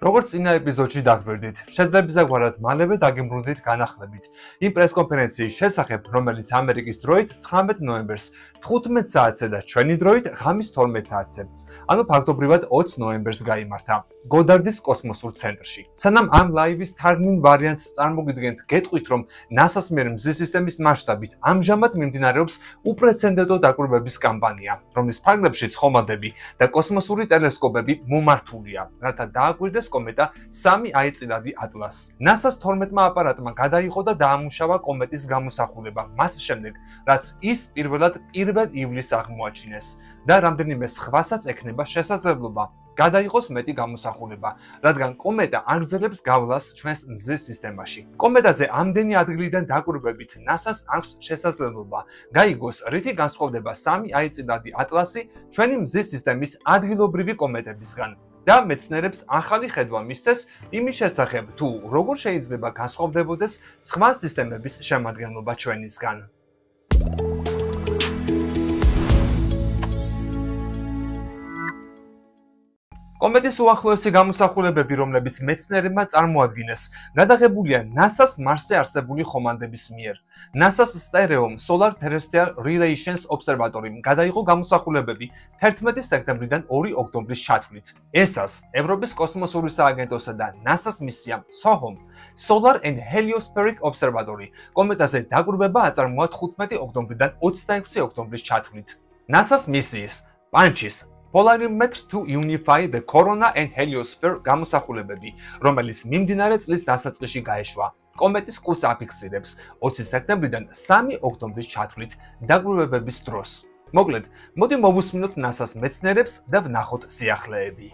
როგორც წინა ეპიზოდში დაგვერდით, შეძლებისაგვარად მალევე დაგემბრუნდით განახლებით იმ პრესკონფერენციის შესახებ, რომელიც ამერიკის დროით 19 ნოემბერს 15 საათზე და ჩვენი დროით ღამის 12 საათზე. ანუ ფაქტობრივად 20 ნოემბერს გაიმართა გოდარდის კოსმოსურ ცენტრში. სანამ ამ ლაივის თარგმნილ ვარიანტს წარმოგიდგენთ, გეტყვით, რომ NASA-ს მიერ მზის სისტემის მასშტაბით ამჟამად მიმდინარეობს უპრეცედენტო დაკვირვების კამპანია, რომლის ფარგლებშიც ხომალდები და კოსმოსური ტელესკოპები მომართულია, რათა დააკვირდეს კომეტა 3i წილადი ატლასს. NASA-ს 12-მა აპარატმა გადაიღო და დაამუშავა კომეტის გამოსახულება მას შემდეგ, რაც ის პირველად 1 ივლისს აღმოაჩინეს და რამდენიმე სხვასაც ექნება შესაძლებლობა გადაიღოს მეტი გამოსახულება, რადგან კომეტა აგრძელებს გავლას ჩვენს მზის სისტემაში. კომეტაზე ამდენი ადგილიდან დაკვირვებით NASA-ს აქვს შესაძლებლობა გაიგოს, რითი განსხვავდება 3i წილადი ატლასი ჩვენი მზის სისტემის ადგილობრივი კომეტებისგან და მეცნიერებს ახალი ხედვა მისცეს იმის შესახებ, თუ როგორ შეიძლება განსხვავდებოდეს სხვა სისტემების შემადგენლობა ჩვენისგან. კომეტის უახლოესი გამოსახულებები, რომლებიც მეცნიერებმა წარმოადგინეს, გადაღებულია NASA-ს მარსზე არსებული ხომალდების მიერ. NASA-ს Stereo Solar Terrestrial Relations Observatory-მ გადაიღო გამოსახულებები 11 სექტემბრიდან 2 ოქტომბრის ჩათვლით. ESA-ს, ევროპის კოსმოსური სააგენტოსა და NASA-ს მისიამ SOHO-მ Solar and Heliospheric Observatory კომეტაზე დაკვირვება აწარმოა 15 ოქტომბრიდან 26 ოქტომბრის ჩათვლით. NASA-ს მისიის PANCHIS Polarimeter to Unify the Corona and Heliosphere გამოსახულებები, რომელიც მიმდინარე წლის დასაწყისში გაეშვა. კომეტის კუდს აფიქსირებს 20 სექტემბრიდან 3 ოქტომბრის ჩათვლით დაკვირვებების დროს. მოკლედ, მოდი მოვუსმინოთ NASA-ს მეცნიერებს და ვნახოთ სიახლეები.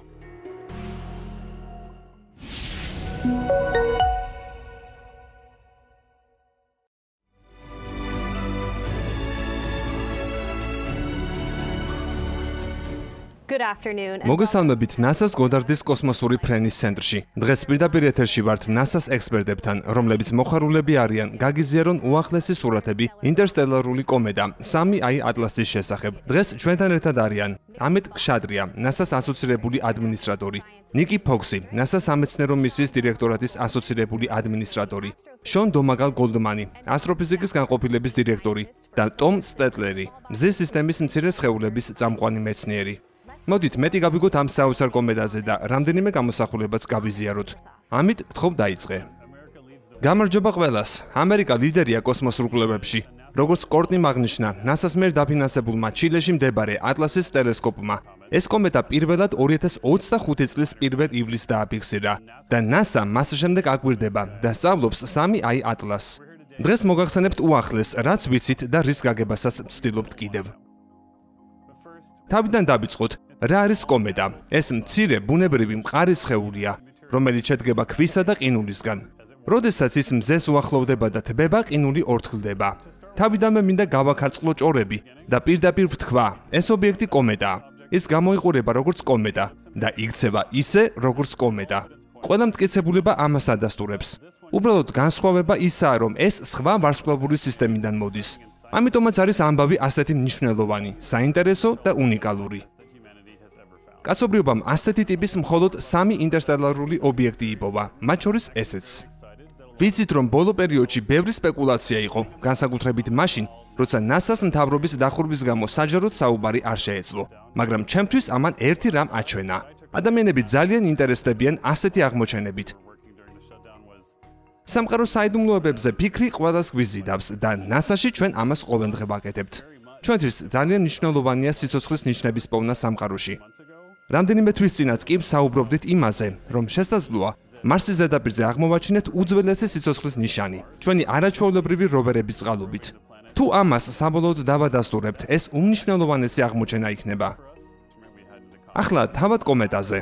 Good afternoon. მოგესალმებით NASA-ს გოდარდის კოსმოსური ფრენის ცენტრში. დღეს პირდაპირ ეთერში ვართ NASA-ს ექსპერტებთან, რომლებიც მოხარულები არიან გაგიზიარონ უახლესი სურათები ინტერსტელარული კომეტა 3i ატლასის შესახებ. დღეს ჩვენთან ერთად არიან ამეთ ქშადრია, NASA-ს ასოცირებული ადმინისტრატორი, ნიკი ფოქსი, NASA-ს სამეცნიერო მისიის დირექტორატის ასოცირებული ადმინისტრატორი, შონ დომაგალ გოლდმანი, ასტროფიზიკის განყოფილების დირექტორი და ტომ სტეტლერი, მზის სისტემის მცირე სხეულების წამყვანი მეცნიერი. მოდით მეტი გავიგოთ ამ საოცარ კომეტაზე და რამდენიმე გამოსახულებაც გავიზიაროთ. ამით გთხოვ დაიწყე. გამარჯობა ყველას. ამერიკა ლიდერია კოსმოსურ კვლევებში. როგორც კორტნიმ აღნიშნა, NASA-ს მიერ დაფინანსებულმა ჩილეში მდებარე ატლასის ტელესკოპმა, ეს კომეტა პირველად 2025 წლის 1 ივლისს დააფიქსირა და NASA მას შემდეგ აკვირდება და სწავლობს 3i ატლასს. დღეს მოგახსენებთ უახლეს, რაც ვიცით და რის გაგებასაც ვცდილობთ კიდევ. თავიდან დავიწყოთ. რა არის კომეტა? ეს მცირე ბუნებრივი მყარი სხეულია, რომელიც შედგება ქვისა და ყინულისგან. როდესაც ის მზეს უახლოვდება და თბება, ყინული ორთქლდება. თავიდანვე მინდა გავაქარწყლო ჭორები და პირდაპირ ვთქვა, ეს ობიექტი კომეტაა. ის გამოიყურება როგორც კომეტა და იქცევა ისე, როგორც კომეტა. ყველა მტკიცებულება ამას ადასტურებს. უბრალოდ განსხვავება ისაა, რომ ეს სხვა ვარსკვლავური სისტემიდან მოდის. ამიტომაც არის ამბავი ასეთი მნიშვნელოვანი, საინტერესო და უნიკალური. კაცობრიობამ ასეთი ტიპის მხოლოდ 3 ინტერსტელარული ობიექტი იპოვა, მათ შორის ესეც. ვიცით, რომ ბოლო პერიოდში ბევრი სპეკულაცია იყო, განსაკუთრებით მაშინ, როცა NASA-ს მთავრობის დახურვის გამო საჯაროდ საუბარი არ შეეძლო, მაგრამ ჩემთვის ამან ერთი რამ აჩვენა. ადამიანები ძალიან ინტერესდებიან ასეთი აღმოჩენებით. სამყაროს საიდუმლოებებზე ფიქრი ყველას გვიზიდავს და NASA-ში ჩვენ ამას ყოველდღე ვაკეთებთ. ჩვენთვის ძალიან მნიშვნელოვანია სიცოცხლის ნიშნების პოვნა სამყაროში. რამდენიმე თვის წინაც კი საუბრობდით იმაზე, რომ შესაძლოა მარსის ზედაპირზე აღმოვაჩინეთ უძველესი სიცოცხლის ნიშანი, ჩვენი არაჩვეულებრივი როვერების წყალობით. თუ ამას საბოლოოდ დავადასტურებთ, ეს უმნიშვნელოვანესი აღმოჩენა იქნება. ახლა თავად კომეტაზე.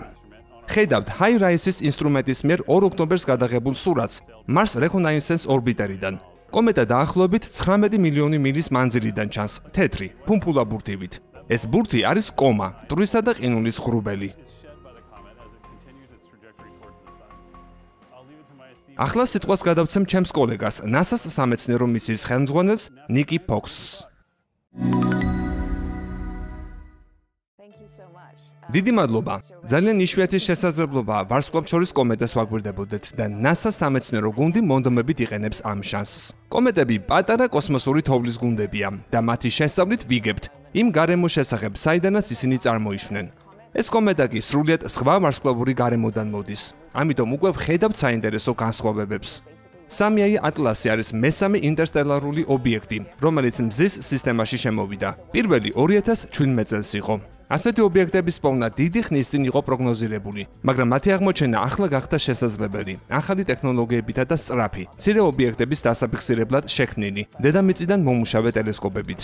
ხედავთ HiRISE-ის ინსტრუმენტის მიერ 2 ოქტომბერს გადაღებულ სურათს Mars Reconnaissance Orbiter-დან. კომეტა დაახლოებით 19 მილიონი მილის მანძილიდან ჩანს თეთრი, ფუმფულა ბურთივით. ეს ბურთი არის კომა, მტვრისა და ყინულის ღრუბელი. ახლა სიტყვას გადავცემ ჩემს კოლეგას, NASA-ს სამეცნიერო მისიის ხელმძღვანელს ნიკი ფოქსს. დიდი მადლობა. ძალიან იშვიათი შესაძლებლობაა ვარსკვლავთ შორის კომეტას ვაგვირდებოდეთ და NASA სამეცნიერო გუნდი მონდომებით იყენებს ამ შანსს. კომეტები პატარა კოსმოსური თოვლის გუნდებია და მათი შესწავლით ვიგებთ იმ გარემოს შესახებ, საიდანაც ისინი წარმოიშვნენ. ეს კომეტა კი სრულიად სხვა ვარსკვლავური გარემოდან მოდის. ამიტომ უკვე ვხედავთ საინტერესო განსხვავებებს. 3i ატლასი არის მესამე ინტერსტელარული ობიექტი, რომელიც მზის სისტემაში შემოვიდა. პირველი 2017 წელს იყო. ასეთი ობიექტების პოვნა დიდი ხნის წინ იყო პროგნოზირებული, მაგრამ მათი აღმოჩენა ახლა გახდა შესაძლებელი, ახალი ტექნოლოგიებითა და სწრაფი, მცირე ობიექტების დასაფიქსირებლად შექმნილი, დედამიწიდან მომუშავე ტელესკოპებით.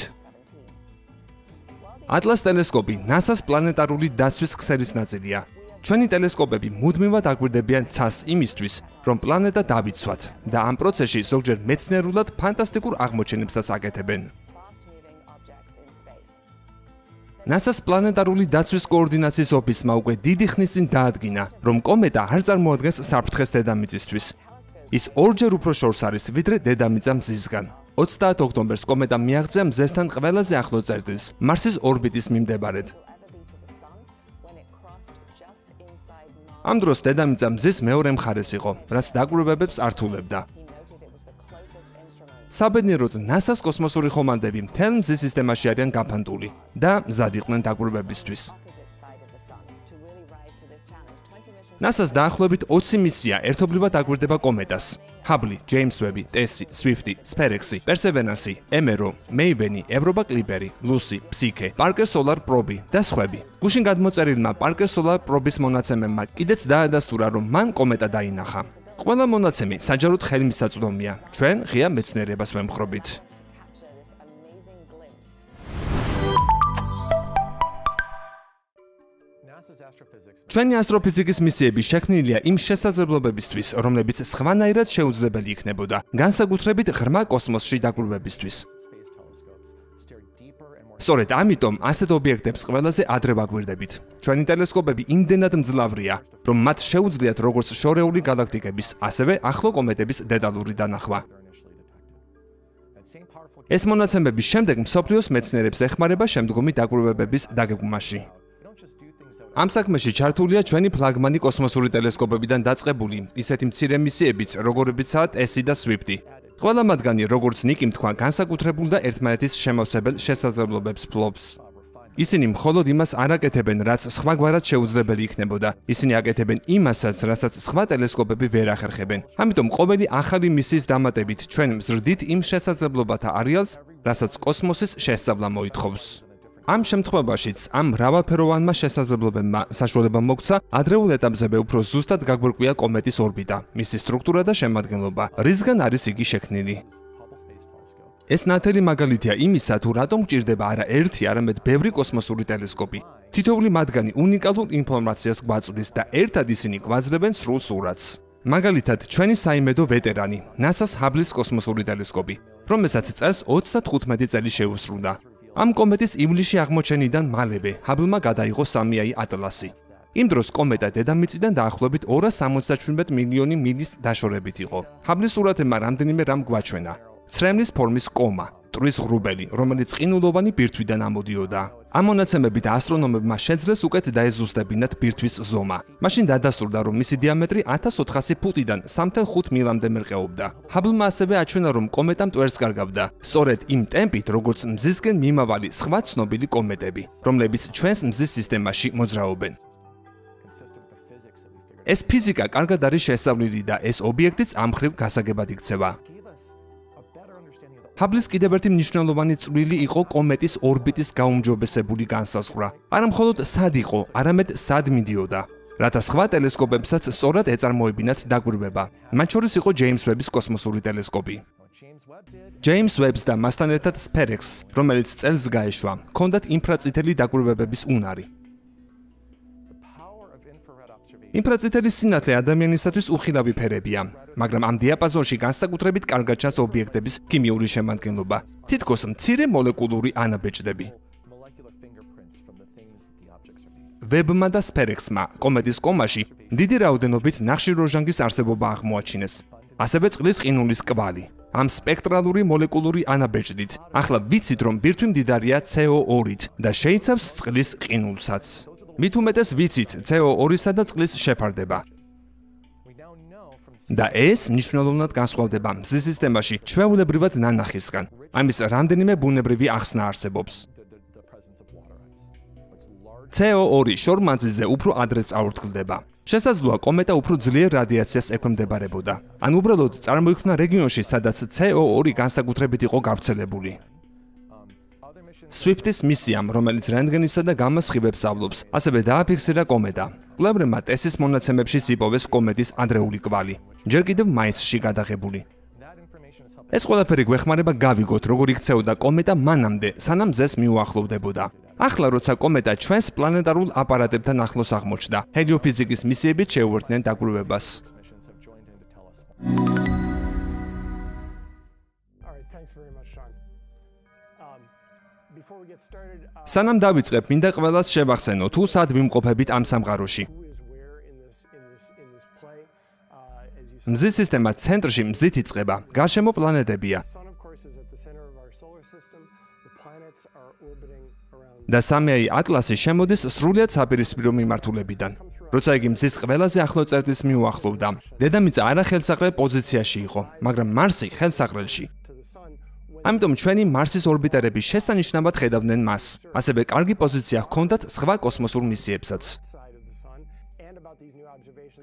ატლას ტელესკოპი NASA-ს პლანეტარული დაცვის ქსელის ნაწილია. ჩვენი ტელესკოპები მუდმივად აგვირდებიან ცას იმისთვის, რომ პლანეტა დავიცვათ და ამ პროცესში ზოგჯერ მეცნიერულად ფანტასტიკურ აღმოჩენებსაც აკეთებენ. NASA-ს პლანეტარული დაცვის კოორდინაციის ოფისმა უკვე დიდი ხნის წინ დაადგინა, რომ კომეტა არ წარმოადგენს საფრთხეს დედამიწისთვის. ის ორჯერ უფრო შორს არის, ვიდრე დედამიწა მზისგან. 30 ოქტომბერს კომეტა მიაღწია მზესთან ყველაზე ახლო წერტილს, მარსის ორბიტის მიმდებარედ. ამ დროს დედამიწა მზის მეორე მხარეს იყო, რაც დაკვირვებებს ართულებდა. საბედნიეროდ NASA-ს კოსმოსური ხომალდები მთელ მზის სისტემაში არიან გაფანტული და მზად იყვნენ დაკვირვებებისთვის. NASA-ს დაახლოებით 20 მისია ერთობლივად აკვირდება კომეტას. Hubble, James Webb, TESSI, Swift, SpaceX, Perseverance, MRO, Maven, Europa Clipper, Lucy, Psyche, Parker Solar Probe და სხვები. გუშინ გადმოწერილმა Parker Solar Probe-ის მონაცემებმა კიდეც დაადასტურა, რომ მან კომეტა დაინახა. ყველა მონაცემი საჯაროდ ხელმისაწვდომია. ჩვენ ღია მეცნიერებას ვემხრობით. ჩვენი ასტროფიზიკის მისიები შექმნილია იმ შესაძლებლობებისთვის, რომლებიც სხვანაირად შეუძლებელი იქნებოდა, განსაკუთრებით ღრმა კოსმოსში დაკვირვებისთვის. სწორედ ამიტომ ასეთ ობიექტებს ყველაზე ადრე ვაკვირდებით. ჩვენი ტელესკოპები იმდენად მძლავრია, რომ მათ შეუძლიათ როგორც შორეული გალაქტიკების, ასევე ახლო კომეტების დეტალური დანახვა. ეს მონაცემების შემდეგ მსოფლიოს მეცნიერებს ეხმარება შემდგომი დაკვირვებების დაგეგმვაში. ამ საქმეში ჩართულია ჩვენი ფლაგმანი კოსმოსური ტელესკოპებიდან დაწყებული ისეთი მცირე მისიებიც, როგორებიცაა TESSI და Swift. ყველა მათგანი, როგორც ნიკი თქვა, განსაკუთრებულ და ერთმანეთის შემავსებელ შესაძლებლობებს ფლობს. ისინი მხოლოდ იმას არ აკეთებენ, რაც სხვაგვარად შეუძლებელი იქნებოდა. ისინი აკეთებენ იმასაც, რასაც სხვა ტელესკოპები ვერ ახერხებენ. ამიტომ ყოველი ახალი მისიის დამატებით ჩვენ მზრდით იმ შესაძლებლობათა არეალს, რასაც კოსმოსის შესწავლა მოითხოვს. ამ შემთხვევაშიც ამ მრავალფეროვანმა შესაძლებლობებმა საშუალება მოგცა ადრეულ ეტაპზე უფრო ზუსტად გაგვირკვია კომეტის ორბიტა, მისი სტრუქტურა და შემადგენლობა, რისგან არის იგი შექმნილი. ეს ნათელი მაგალითია იმისა, თუ რატომ გჭირდება არა ერთი, არამედ ბევრი კოსმოსური ტელესკოპი. თითოეული მათგანი უნიკალურ ინფორმაციას გვაწვდის და ერთად ისინი გვაძლევენ სრულ სურათს. მაგალითად, ჩვენი საიმედო ვეტერანი, NASA-ს Hubble-ის კოსმოსური ტელესკოპი, რომელსაც წელს 35 წელი შეუსრულდა. ამ კომეტის ივლისში აღმოჩენიდან მალევე Hubble-მა გადაიღო 3i ატლასი. იმ დროს კომეტა დედამიწიდან დაახლოებით 277 მილიონი მილის დაშორებით იყო. Hubble-ის სურათებმა რამდენიმე რამ გვაჩვენა. ცრემლის ფორმის კომა, ტვრის ღრუბელი, რომელიც ყინულოვანი ბირთვიდან ამოდიოდა. ამ მონაცემებით ასტრონომებმა შეძლეს უკეთ დაეზუსტებინათ ბირთვის ზომა. მაშინ დადასტურდა, რომ მისი დიამეტრი 1400 ფუტიდან 3.5 მილამდე მერყეობდა. Hubble-მა ასევე აჩვენა, რომ კომეტა მტვერს კარგავდა, სწორედ იმ ტემპით, როგორც მზისკენ მიმავალი სხვა ცნობილი კომეტები, რომლებიც ჩვენს მზის სისტემაში მოძრაობენ. ეს ფიზიკა კარგად არის შესწავლილი და ეს ობიექტიც ამ მხრივ გასაგებად იქცევა. Hubble-ის კიდევ ერთი მნიშვნელოვანი წვლილი იყო კომეტის ორბიტის გაუმჯობესებული განსაზღვრა. არა მხოლოდ სად იყო, არამედ სად მიდიოდა, რათა სხვა ტელესკოპებსაც სწორად ეწარმოებინათ დაკვირვება. მათ შორის იყო James Webb-ის კოსმოსური ტელესკოპი. James Webb-ს და მასთან ერთად SpaceX, რომელიც წელს გაეშვა, ჰქონდათ ინფრაწითელი დაკვირვებების უნარი. ინფრაწითელი სინათლე ადამიანისათვის უხილავი ფერებია, მაგრამ ამ დიაპაზონში განსაკუთრებით კარგად ჩანს ობიექტების ქიმიური შემადგენლობა, თითქოს მცირე მოლეკულური ანაბეჭდები. Webb-მა და SpaceX-მა კომეტის კომაში დიდი რაოდენობით ნახშირორჟანგის არსებობა აღმოაჩინეს, ასევე წყლის ყინულის კვალი. ამ სპექტრალური მოლეკულური ანაბეჭდით. ახლა ვიცით, რომ ბირთვი მდიდარია CO2-ით და შეიცავს წყლის ყინულსაც. მით უმეტეს ვიცით CO2-სა და წყლის შეფარდება. და ეს მნიშვნელოვნად განსხვავდება მზის სისტემაში ჩვეულებრივად ნანახისგან. ამის რამდენიმე ბუნებრივი ახსნა არსებობს. CO2 შორ მანძილზე უფრო ადრე წავრთქლდება. შესაძლოა კომეტა უფრო ძლიერ რადიაციას ექვემდებარებოდა. ან უბრალოდ წარმოიქმნა რეგიონში, სადაც CO2 განსაკუთრებით იყო გავრცელებული. Swift-ის მისიამ, რომელიც რენტგენისა და გამას სხივებს ავლობს, ასევე დააფიქსირა კომეტა. კვლევრებმა ტესის მონაცემებშიც იპოვეს კომეტის ადრეული კვალი, ჯერ კიდევ მაისში გადაღებული. ეს ყველაფერი გვეხმარება გავიგოთ, როგორ იქცეოდა კომეტა მანამდე, სანამ მზეს მიუახლოვდებოდა. ახლა, როცა კომეტა ჩვენს პლანეტარულ აპარატებთან ახლოს აღმოჩნდა, ჰელიოფიზიკის მისიებით შეუერთდნენ დაკვირვებას. სანამ დავიწყებ, მინდა ყველას შევახსენო, თუ სად ვიმყოფებით ამ სამყაროში. მზის სისტემა ცენტრში მზით იწყება, გარშემო პლანეტებია. და 3i ატლასი შემოდის სრულიად საპირისპირო მიმართულებიდან. როცა იგი მზის ყველაზე ახლო წერტილს მიუახლოვდა, დედამიწა არახელსაყრელ პოზიციაში იყო, მაგრამ მარსი ხელსაყრელში. ამიტომ ჩვენი მარსის ორბიტერები შესანიშნავად ხედავდნენ მას. ასევე კარგი პოზიცია ჰქონდათ სხვა კოსმოსურ მისიებსაც.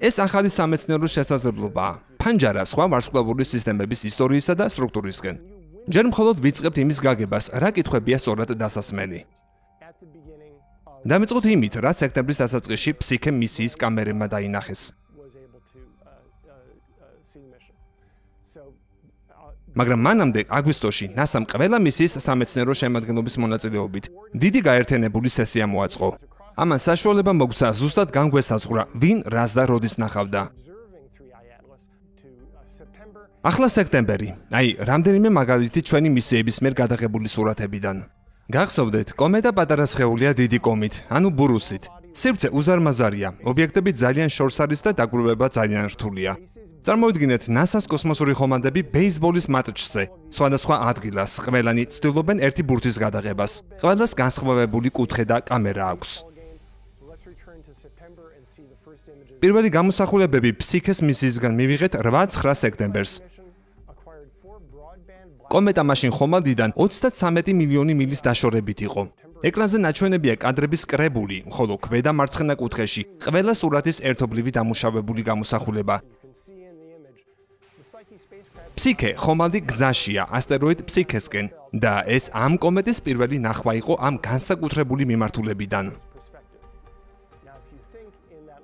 ეს ახალი სამეცნიერო შესაძლებლობაა. ფანჯარა სხვა ვარსკვლავური სისტემების ისტორიისა და სტრუქტურისკენ. ჯერ მხოლოდ ვიწყებთ იმის გაგებას, რა კითხვებია სწორად დასასმელი. დამიწყოთ იმით, რაც სექტემბრის დასაწყისში ფსიქე მისიის კამერებმა დაინახეს. მაგრამ მანამდე აგვისტოში NASA-მ ყველა მისიის სამეცნიერო შემადგენლობის მონაწილეობით დიდი გაერთიანებული სესია მოაწყო. ამან საშუალება მოგცა ზუსტად განგვესაზღვრა, ვინ რას და როდის ნახავდა. ახლა სექტემბერი, რამდენიმე მაგალითი ჩვენი მისიების მიერ გადაღებული სურათებიდან. გახსოვდეთ, კომეტა პატარა სხეულია დიდი კომით, ანუ ბურუსით. სივრცე უზარმაზარია, ობიექტები ძალიან შორს არის და დაკვირვება ძალიან რთულია. წარმოიდგინეთ NASA-ს კოსმოსური ხომალდები ბეისბოლის მატჩზე, სხვადასხვა ადგილას, ყველანი ცდილობენ ერთი ბურთის გადაღებას. ყველას განსხვავებული კუთხე და კამერა აქვს. პირველი გამოსახულებები ფსიქეს მისიისგან მივიღეთ 8-9 სექტემბერს. კომეტა მაშინ ხომალდიდან 33 მილიონი მილის დაშორებით იყო. ეკრანზე ნაჩვენებია კადრების კრებული, ხოლო ქვედა მარცხენა კუთხეში ყველა სურათის ერთობლივი დამუშავებული გამოსახულება. ფსიქე ხომალდი გზაშია ასტეროიდ ფსიქესკენ და ეს ამ კომეტის პირველი ნახვა იყო ამ განსაკუთრებული მიმართულებიდან.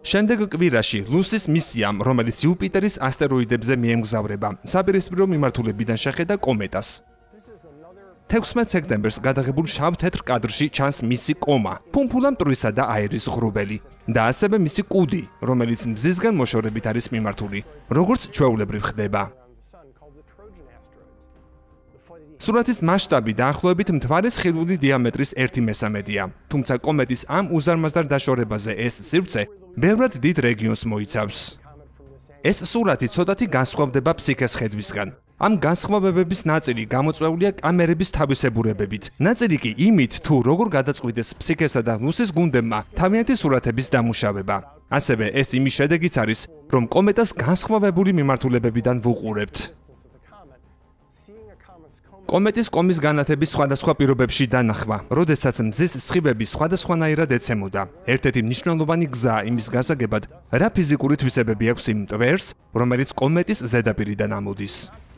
შემდეგ კვირაში ლუსის მისიამ, რომელიც იუპიტერის ასტეროიდებზე მიემგზავრება, საპირისპირო მიმართულებიდან შეხედა კომეტას. 16 სექტემბერს გადაღებულ შავ-თეთრ კადრში ჩანს მისი კომა, ფუმფულა მტვრისა და აირის ღრუბელი და ასევე მისი კუდი, რომელიც მზისგან მოშორებით არის მიმართული, როგორც ჩვეულებრივ ხდება. სურათის მასშტაბი დაახლოებით მთვარის ხილული დიამეტრის 1/3-ია, თუმცა კომეტის ამ უზარმაზარ დაშორებაზე ეს სივრცე ბევრად დიდ რეგიონს მოიცავს. ეს სურათი ცოტათი განსხვავდება ფსიქეს ხედვისგან. ამ განსხვავებების ნაწილი გამოწვეულია კამერების თავისებურებებით, ნაწილი კი იმით, თუ როგორ გადაწყვიტეს ფსიქესა და ლუსის გუნდებმა თავიანთი სურათების დამუშავება. ასევე ეს იმის შედეგიც არის, რომ კომეტას განსხვავებული მიმართულებებიდან ვუყურებთ. კომეტის კომის განათების სხვადასხვა პირობებში დანახვა, როდესაც მზის სხივები სხვადასხვანაირად ეცემოდა. ერთ-ერთი მნიშვნელოვანი გზაა იმის გასაგებად, რა ფიზიკური თვისებები აქვს იმ ტვერს, რომელიც კომეტის ზედაპირიდან ამოდის.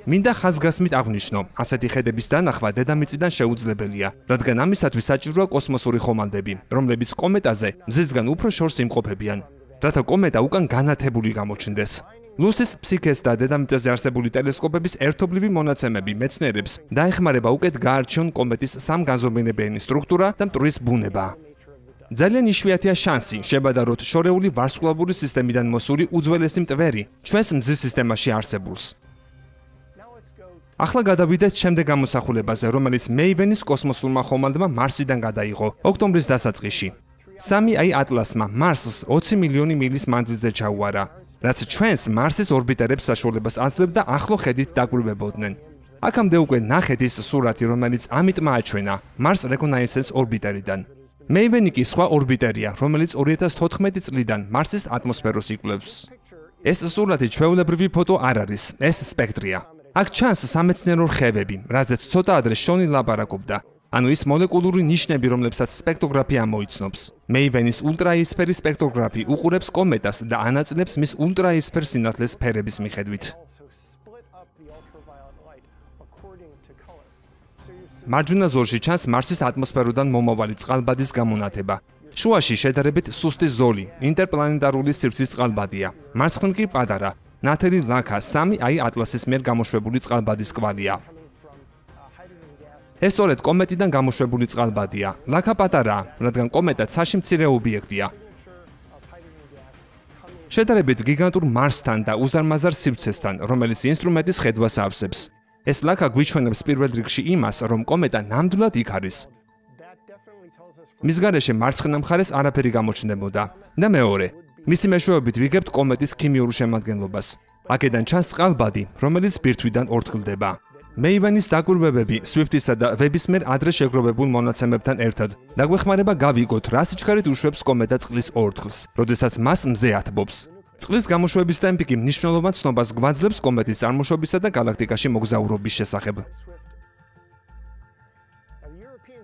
მინდა ხაზგასმით აღვნიშნო, ასეთი ხედების დანახვა დედამიწიდან შეუძლებელია, რადგან ამისათვის საჭიროა კოსმოსური ხომალდები, რომლებიც კომეტაზე მზისგან უფრო შორს იმყოფებიან, რათა კომეტა უკან განათებული გამოჩნდეს. ლუსის ფსიქეს და დედამიწაზე არსებული ტელესკოპების ერთობლივი მონაცემები მეცნიერებს დაეხმარება უკეთ გაარჩიონ კომეტის სამგანზომილებიანი სტრუქტურა და მტვრის ბუნება. ძალიან იშვიათია შანსი შევადაროთ შორეული ვარსკვლავური სისტემიდან მოსული უძველესი მტვერი ჩვენს მზის სისტემაში არსებულს. ახლა გადავიდეთ შემდეგ გამოსახულებაზე, რომელიც მეივენის კოსმოსურმა ხომალდმა მარსიდან გადაიღო ოქტომბრის დასაწყისში. 3i ატლასმა მარსს 20 მილიონი მილის მანძილზე ჩაუარა, რაც ჩვენს მარსის ორბიტერებს საშუალებას აძლევდა ახლო ხედით დაკვირვებოდნენ. აქამდე უკვე ნახეთ ის სურათი, რომელიც ამიტმა აჩვენა Mars Reconnaissance ორბიტერიდან. Maven კი სხვა ორბიტერია, რომელიც 2014 წლიდან Მარსის ატმოსფეროს იკვლევს. ეს სურათი ჩვეულებრივი ფოტო არ არის, ეს სპექტრია. აქ ჩანს სამეცნიერო რხევები, რაზეც ცოტა ადრე შონი ლაპარაკობდა. ანუ ის მოლეკულური ნიშნები, რომლებსაც სპექტროგრაფია მოიცნობს. Maven-ის ულტრაიისფერი სპექტროგრაფი უყურებს კომეტას და ანაწილებს მის ულტრაიისფერ სინათლეს ფერების მიხედვით. მარჯვენა ზოლში ჩანს Მარსის ატმოსფეროდან მომავალი წყალბადის გამონათება. შუაში შედარებით სუსტი ზოლი, ინტერპლანეტარული სივრცის წყალბადია. მარცხნივ კი პატარა, ნათელი ლაქა 3i ატლასის მიერ გამოშვებული წყალბადის კვალია. ეს სწორედ კომეტიდან გამოშვებული წყალბადია. ლაქა პატარაა, რადგან კომეტა ცაში მცირე ობიექტია. შედარებით გიგანტურ Marsთან და უზარმაზარ სივრცესთან, რომელიც ინსტრუმენტის ხედვას ავსებს. ეს ლაქა გვიჩვენებს პირველ რიგში იმას, რომ კომეტა ნამდვილად იქ არის. მის გარეშე მარცხენა მხარეს არაფერი გამოჩნდებოდა და მეორე, მისი მეშვეობით ვიგებთ კომეტის ქიმიურ შემადგენლობას. აქედან ჩანს წყალბადი, რომელიც ბირთვიდან ორთქლდება. Maven-ის დაკვირვებები Swift-ისა და Webb-ის მიერ ადრე შეგროვებულ მონაცემებთან ერთად დაგვეხმარება გავიგოთ, რა სიჩქარით უშვებს კომეტა წყლის ორთქლს, როდესაც მას მზე ათბობს. წყლის გამოშვების ტემპი კი მნიშვნელოვან ცნობას გვაძლევს კომეტის წარმოშობისა და galaktikაში მოგზაურობის შესახებ.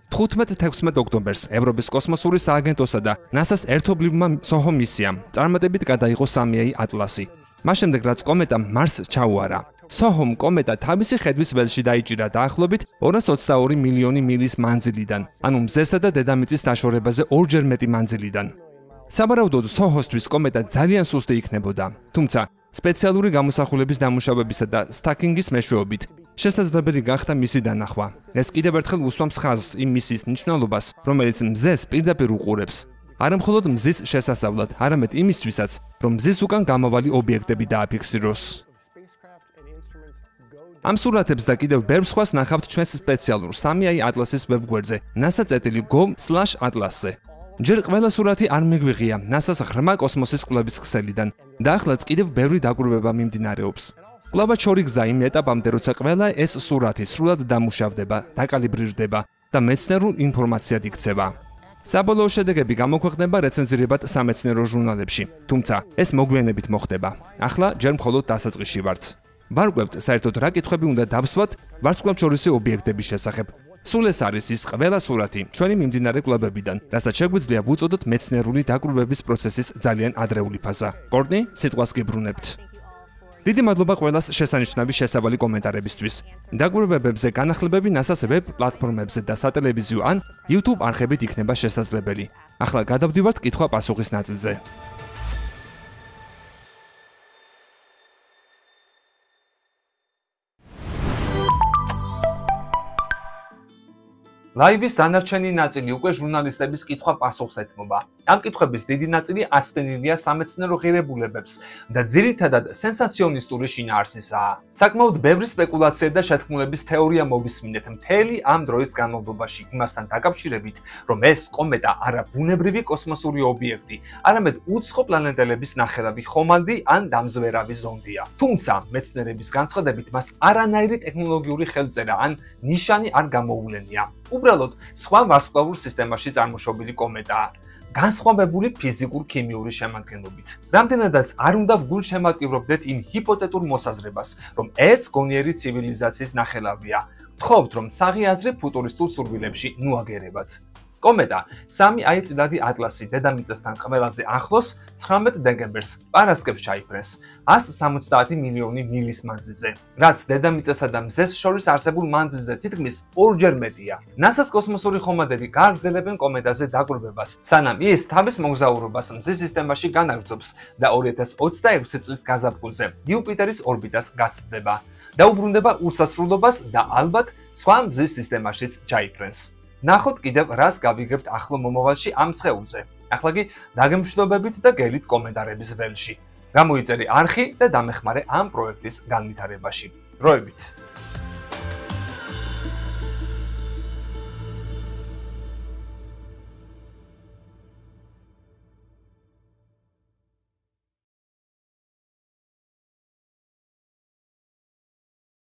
15-16 ოქტომბერს ევროპის კოსმოსური სააგენტოსა და NASA-ს ერთობლივმა SOHO მისიამ წარმატებით გადაიღო 3i ატლასი. მას შემდეგ რაც კომეტა Mars ჩაუარა. SOHO-მ კომეტა თავისი ხედვის ველში დაიჭირა დაახლოებით 222 მილიონი მილის მანძილიდან, ანუ მზესა და დედამიწის დაშორებაზე ორჯერ მეტი მანძილიდან. საბარაუდოდ SOHO-სთვის კომეტა ძალიან სუსტი იქნებოდა, თუმცა სპეციალური გამოსახულების დამუშავებისა და სტაკინგის მეშვეობით შესაძლებელი გახდა მისი დანახვა. ეს კიდევ ერთხელ უსვამს ხაზს იმ მისიის მნიშვნელობას, რომელიც მზეს პირდაპირ უყურებს. არა მხოლოდ მზის შესასწავლად, არამედ იმისთვისაც, რომ მზის უკან გამავალი ობიექტები დააფიქსიროს. ამ სურათებს და კიდევ ბევრ სხვას ნახავთ ჩვენს სპეციალურ 3i ატლასის ვებგვერდზე nasa.gov/atlas-ზე. ჯერ ყველა სურათი არ მიგვიღია NASA-ს ღრმა კოსმოსის კვლევის ქსელიდან და ახლაც კიდევ ბევრი დაკვირვება მიმდინარეობს. კვლევა შორი გზა იმ ეტაპამდე, როცა ყველა ეს სურათი სრულად დამუშავდება, დაკალიბრირდება და მეცნიერულ ინფორმაციად იქცევა. საბოლოო შედეგები გამოქვეყნება რეცენზირებად სამეცნიერო ჟურნალებში, თუმცა ეს მოგვიანებით მოხდება. ახლა ჯერ მხოლოდ დასაწყისში ვართ. ვარკვევთ, საერთოდ რა კითხვები უნდა დავსვათ ვარსკვლავთშორისი ობიექტების შესახებ. სულ ეს არის ის ყველა სურათი ჩვენი მიმდინარე კვლევებიდან, რასაც შეგვიძლია ვუწოდოთ მეცნიერული დაკვირვების პროცესის ძალიან ადრეული ფაზა. კორტნი, სიტყვას გიბრუნებთ. დიდი მადლობა ყველას შესანიშნავი შესავალი კომენტარებისთვის. დაკვირვებებზე განახლებები NASA-ს ვებ პლატფორმებზე და სატელევიზიო ან YouTube არხებით იქნება შესაძლებელი. ახლა გადავდივართ კითხვა-პასუხის ნაწილზე. ლაივის დანარჩენი ნაწილი უკვე ჟურნალისტების კითხვა-პასუხს ეთმობა. ამ კითხვების დიდი ნაწილი აცდენილია სამეცნიერო ღირებულებებს და ძირითადად სენსაციონისტური შინაარსისაა. საკმაოდ ბევრი სპეკულაცია და შეთქმულების თეორია მოვისმინეთ მთელი ამ დროის განმავლობაში იმასთან დაკავშირებით, რომ ეს კომეტა არა ბუნებრივი კოსმოსური ობიექტი, არამედ უცხო პლანეტელების ნახელავი ხომალდი ან დამზვერავი ზონდია. თუმცა მეცნიერების განცხადებით მას არანაირი ტექნოლოგიური ხელწერა ან ნიშანი არ გამოუვლენია. უბრალოდ სხვა ვარსკვლავურ სისტემაში წარმოშობილი კომეტაა, განსხვავებული ფიზიკურ-ქიმიური შემადგენლობით. რამდენადაც არ უნდა ვგულშემატკივრობდეთ იმ ჰიპოთეტურ მოსაზრებას, რომ ეს გონიერი ცივილიზაციის ნახელავია. ვთხოვთ, რომ საღი აზრი ფუტურისტულ სურვილებში ნუაგერებათ. კომეტა 3i წილადი ატლასი დედამიწასთან ყველაზე ახლოს 19 დეკემბერს პარასკევს ჩაიფრენს 170 მილიონი მილის მანძილზე, რაც დედამიწასა და მზეს შორის არსებულ მანძილზე თითქმის ორჯერ მეტია. NASA-ს კოსმოსური ხომალდები გააგრძელებენ კომეტაზე დაკვირვებას, სანამ ის თავის მოგზაურობას მზის სისტემაში განაგრძობს და 2026 წლის გაზაფხულზე იუპიტერის ორბიტას გასცდება. დაუბრუნდება უსასრულობას და ალბათ სხვა მზის სისტემაშიც ჩაიფრენს. ნახოთ კიდევ რას გავიგებთ ახლო მომავალში ამ სხეულზე. ახლა კი დაგემშვიდობებით და გელით კომენტარების ველში. გამოიწერე არხი და დამეხმარე ამ პროექტის განვითარებაში. დროებით.